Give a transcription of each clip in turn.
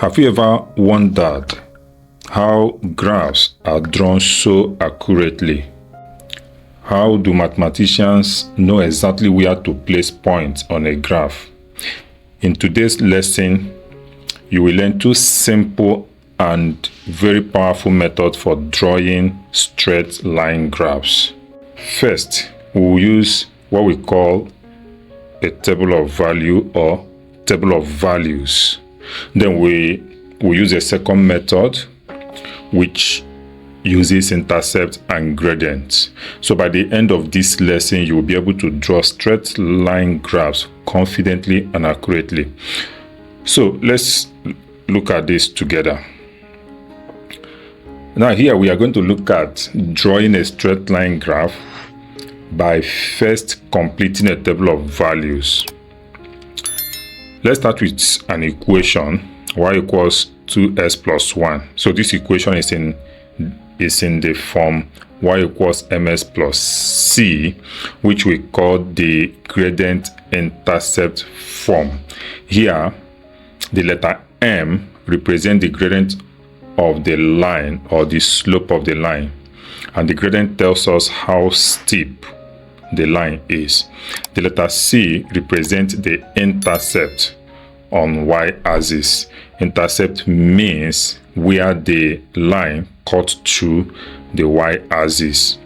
Have you ever wondered how graphs are drawn so accurately? How do mathematicians know exactly where to place points on a graph? In today's lesson, you will learn two simple and very powerful methods for drawing straight line graphs. First, we will use what we call a table of value or table of values. Then we use a second method which uses intercept and gradient. So by the end of this lesson, you will be able to draw straight line graphs confidently and accurately. So let's look at this together. Now here we are going to look at drawing a straight line graph by first completing a table of values. Let's start with an equation, y equals 2s plus 1. So this equation is in the form y equals ms plus c, which we call the gradient intercept form. Here, the letter m represents the gradient of the line or the slope of the line, and the gradient tells us how steep the line is. The letter c represents the intercept on y-axis. Intercept means where the line cuts through the y-axis.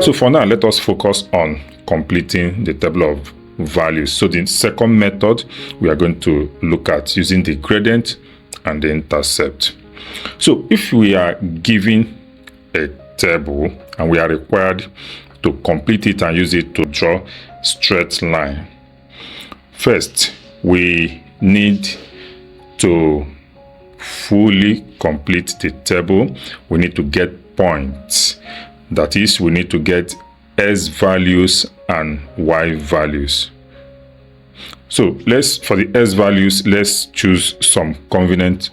So for now, let us focus on completing the table of values. So the second method we are going to look at using the gradient and the intercept. So if we are given a table and we are required to complete it and use it to draw straight line, first we need to fully complete the table. We need to get points. That is, we need to get s values and y values. So for the s values, let's choose some convenient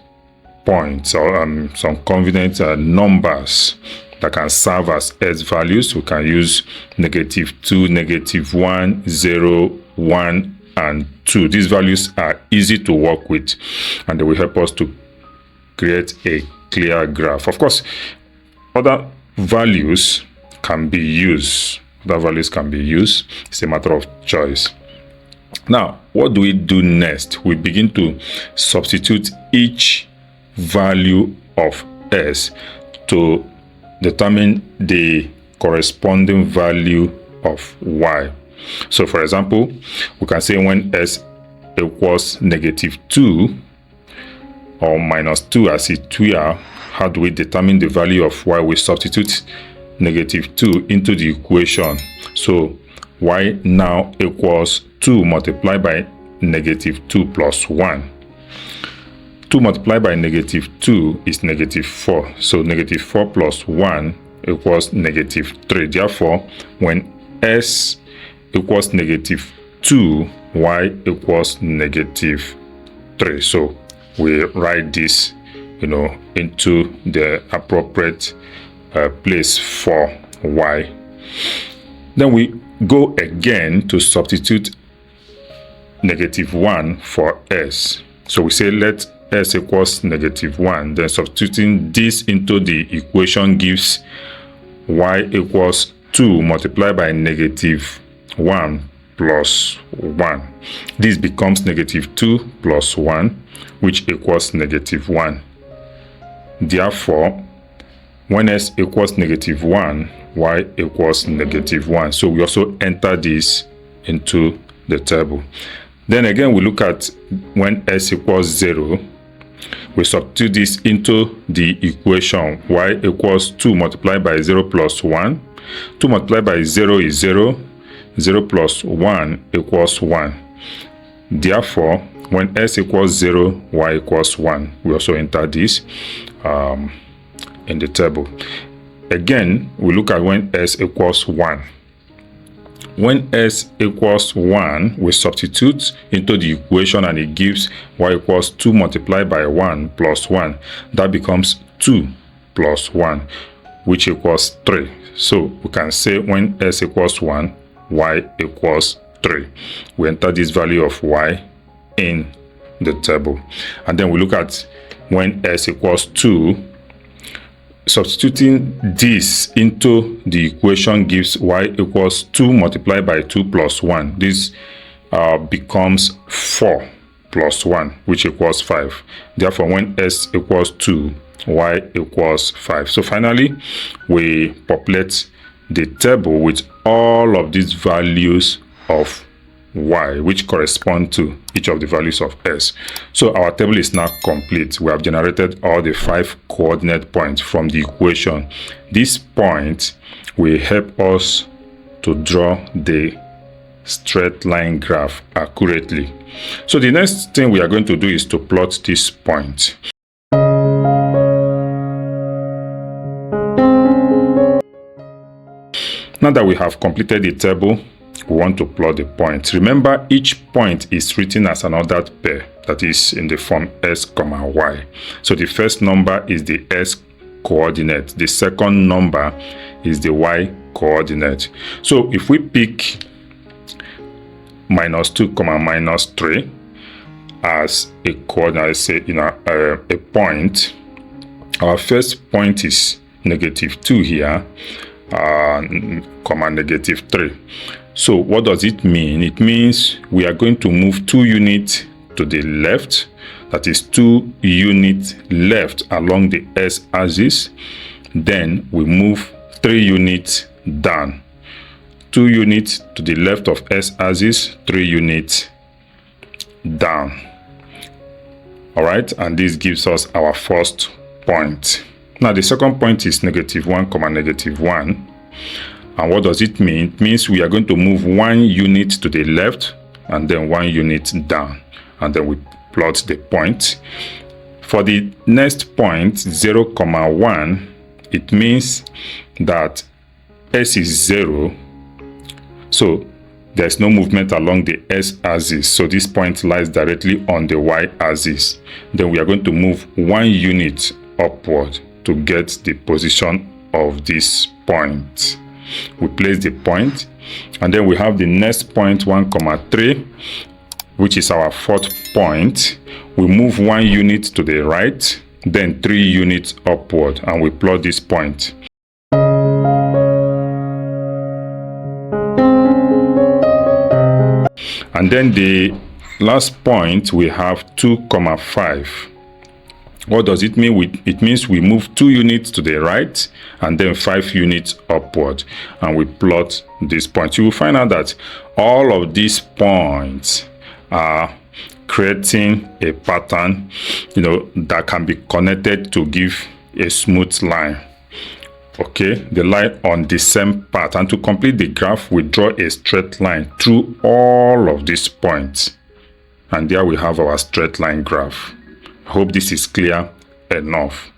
points or some convenient numbers that can serve as s values. We can use -2, -1, 0, 1, and 2. These values are easy to work with, and they will help us to create a clear graph. Of course, other values can be used. It's a matter of choice. Now, what do we do next? We begin to substitute each value of s to determine the corresponding value of y. So for example, we can say when s equals -2 or -2 as it were, how do we determine the value of y? We substitute -2 into the equation. So y now equals 2 multiplied by -2 plus 1. 2 multiplied by -2 is -4. So -4 plus 1 equals -3. Therefore, when s equals -2, y equals -3. So we write this, into the appropriate place for y. Then we go again to substitute -1 for s. So we say let s equals -1. Then substituting this into the equation gives y equals 2 multiplied by -1 plus 1. This becomes -2 plus 1, which equals -1. Therefore, when s equals -1, y equals -1. So we also enter this into the table. Then again, we look at when s equals 0. We substitute this into the equation. Y equals 2 multiplied by 0 plus 1. 2 multiplied by 0 is 0. 0 plus 1 equals 1. Therefore, when s equals 0, y equals 1. We also enter this in the table. Again, we look at when s equals 1. when s equals 1, we substitute into the equation and it gives y equals 2 multiplied by 1 plus 1. That becomes 2 plus 1, which equals 3. So we can say when s equals 1, y equals 3. We enter this value of y in the table. And then we look at when s equals 2. Substituting this into the equation gives y equals 2 multiplied by 2 plus 1. This becomes 4 plus 1, which equals 5. Therefore, when s equals 2, y equals 5. So finally, we populate the table with all of these values of y, which correspond to each of the values of s. So our table is now complete. We have generated all the 5 coordinate points from the equation. This point will help us to draw the straight line graph accurately. So the next thing we are going to do is to plot this point. Now that we have completed the table, we want to plot the points. Remember, each point is written as an ordered pair, that is in the form s, y. So the first number is the s coordinate. The second number is the y coordinate. So if we pick -2, -3 as a coordinate, let's say a point, our first point is -2 here, -3. So what does it mean? It means we are going to move 2 units to the left, that is 2 units left along the s-axis. Then we move 3 units down. 2 units to the left of s-axis, 3 units down. All right, and this gives us our first point. Now the second point is -1, -1. And what does it mean? It means we are going to move 1 unit to the left and then 1 unit down. And then we plot the point. For the next point, 0, 1, it means that s is 0. So there's no movement along the s-axis. So this point lies directly on the y-axis. Then we are going to move 1 unit upward to get the position of this point. We place the point, and then we have the next point 1, 3, which is our fourth point. We move 1 unit to the right, then 3 units upward, and we plot this point. And then the last point we have 2, 5. What does it mean? It means we move 2 units to the right and then 5 units upward, and we plot this point. You will find out that all of these points are creating a pattern, that can be connected to give a smooth line. Okay, the line on the same path. And to complete the graph, we draw a straight line through all of these points. And there we have our straight line graph. I hope this is clear enough.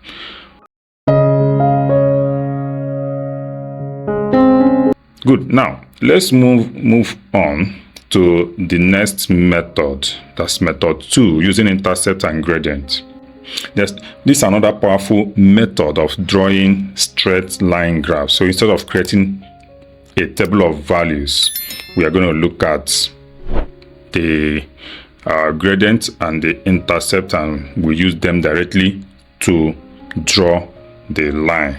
Good. Now let's move on to the next method. That's method 2, using intercept and gradient. This is another powerful method of drawing straight line graphs. So instead of creating a table of values, we are going to look at the gradient and the intercept, and we use them directly to draw the line.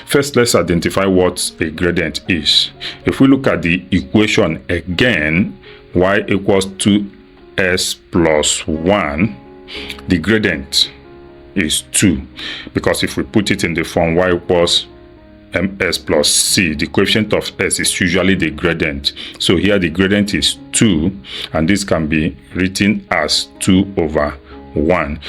First, let's identify what a gradient is. If we look at the equation again, y equals 2s plus 1, the gradient is 2, because if we put it in the form y equals mx+c, the coefficient of s is usually the gradient. So here the gradient is 2, and this can be written as 2/1.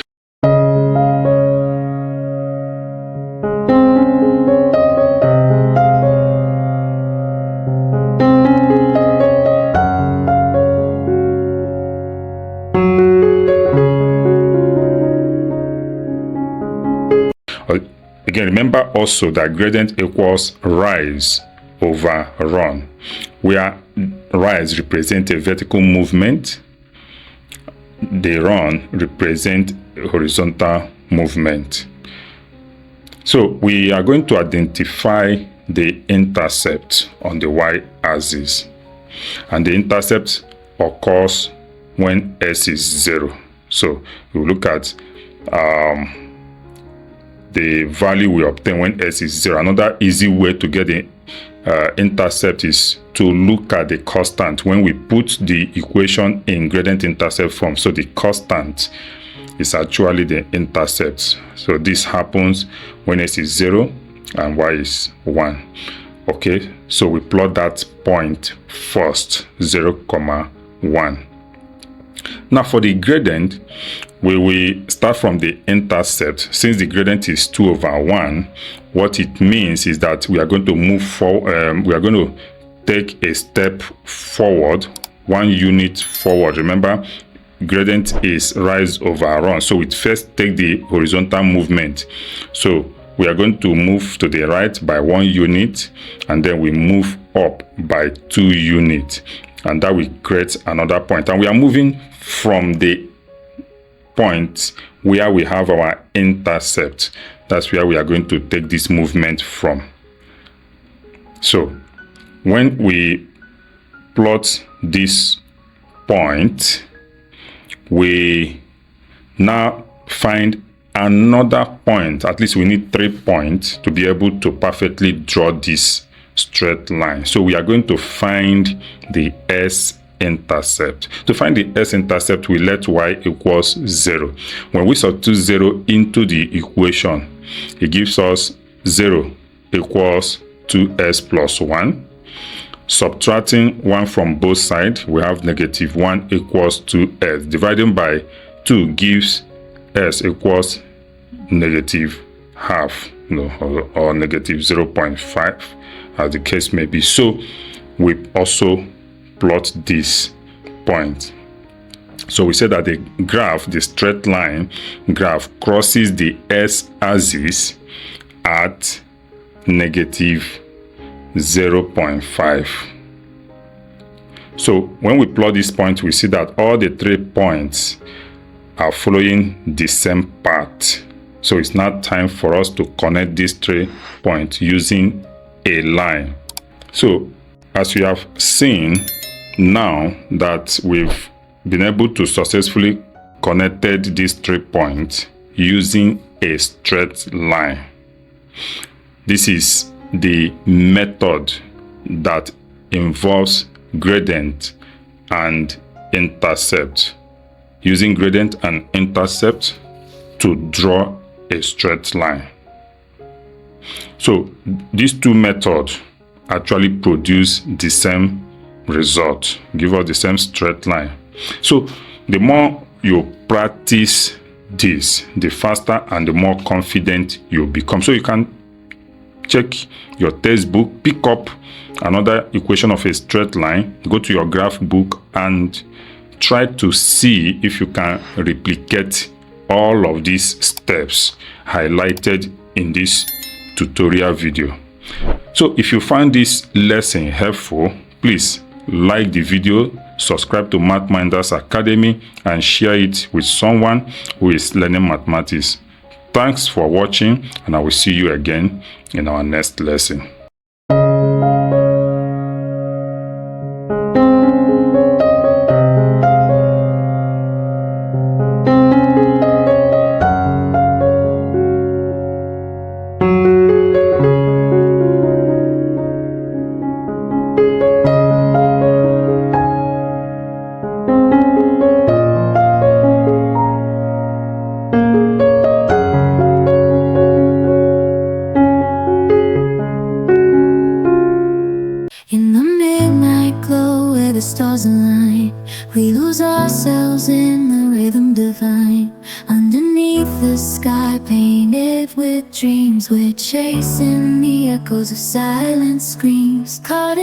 Again, remember also that gradient equals rise over run, where rise represent a vertical movement, the run represent a horizontal movement. So we are going to identify the intercept on the y-axis, and the intercept occurs when s is 0. So we look at the value we obtain when s is 0. Another easy way to get the intercept is to look at the constant when we put the equation in gradient intercept form. So the constant is actually the intercept. So this happens when s is 0 and y is 1. Okay, so we plot that point first, 0, 1. Now for the gradient, we will start from the intercept. Since the gradient is 2 over 1, what it means is that we are going to move forward. We are going to take a step forward, 1 unit forward. Remember, gradient is rise over run, so we first take the horizontal movement. So we are going to move to the right by 1 unit, and then we move up by 2 units, and that will create another point. And we are moving from the point where we have our intercept. That's where we are going to take this movement from. So when we plot this point, we now find another point. At least we need 3 points to be able to perfectly draw this straight line. So we are going to find the s-intercept. To find the s-intercept, we let y equals 0. When we substitute 0 into the equation, it gives us 0 equals 2s plus 1. Subtracting 1 from both sides, we have negative 1 equals 2s. Dividing by 2 gives s equals negative half, or negative 0.5, as the case may be. So we also plot this point. So we say that the graph, the straight line graph, crosses the s-axis at negative 0.5. So when we plot this point, we see that all the 3 points are following the same path. So it's now time for us to connect these 3 points using a line. So as we have seen, now that we've been able to successfully connected these 3 points using a straight line, this is the method that involves gradient and intercept. Using gradient and intercept to draw a straight line. So these 2 methods actually produce the same result, give us the same straight line. So the more you practice this, the faster and the more confident you become. So you can check your textbook, pick up another equation of a straight line, go to your graph book and try to see if you can replicate all of these steps highlighted in this tutorial video. So if you find this lesson helpful, please like the video, subscribe to MathMinders Academy, and share it with someone who is learning mathematics. Thanks for watching, and I will see you again in our next lesson. In the midnight glow where the stars align, we lose ourselves in the rhythm divine. Underneath the sky painted with dreams, we're chasing the echoes of silent screams. Caught